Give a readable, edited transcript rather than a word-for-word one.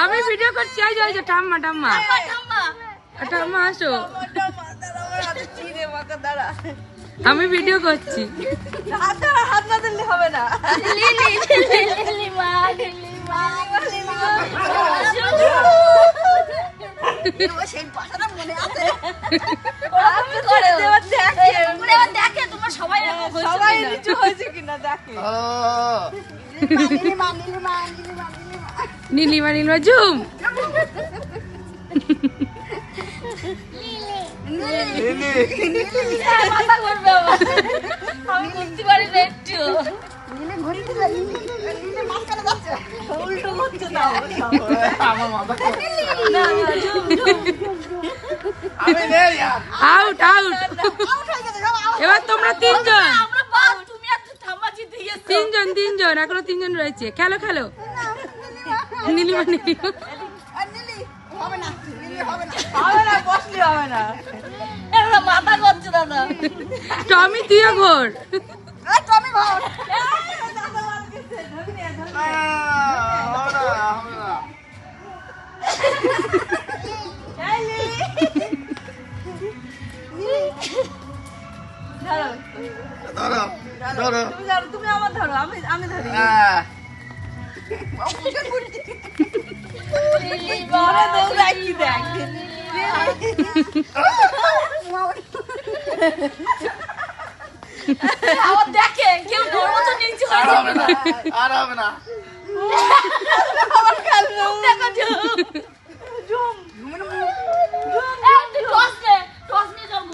আমি ভিডিও করছি। ওই যে ঠাম্মা ঠাম্মা ঠাম্মা আসো, আমি ভিডিও করছি। হাত না দিলে হবে না। সবাই নিচু হয়েছে কিনা দেখে। নীলিমা নীলিমা ঝুম। মাথা ঘুরবে আমার, আমি বুঝতে পারি না একটু। উল্টো করছে না আউট আউট। এবার তোমরা তিনজন, তিনজন তিনজন, এখনো তিনজন রয়েছে। খেলো খেলো। নীলিমা নীলিমা হবে না, বসলে হবে না। মাথা করছে দাদা। টমি তুইও ঘোর। তুমি আমার ধরো, আমি ধরি। দেখে কেউ তো নিচু হয়ে যাবে না। আর হবে না। দেখো